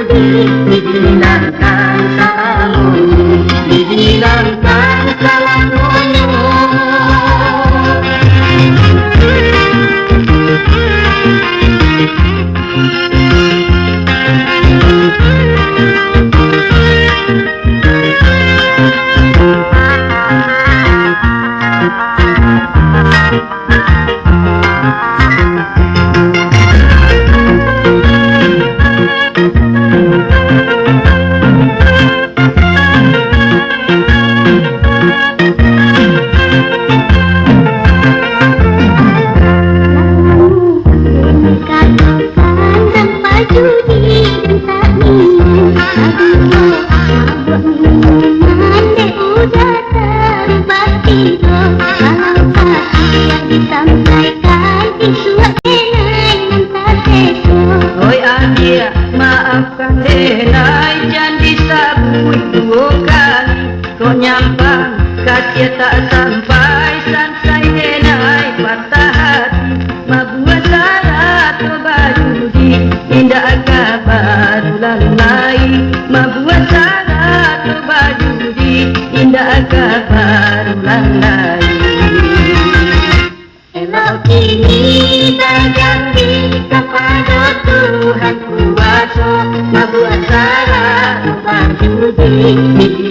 judi, dihilangkan salamu, dihilangkan salamu. Maafkan denai janji sabui dua kali kau nyampang kacia tak sampai sansai denai patah hati mabuat syarat kau bajudi indah kabar ulang lagi mabuat syarat kau bajudi indah kabar ulang lagi. Elok kini tak janji kepada Tuhan kuasa, mabuat salah lupa judi.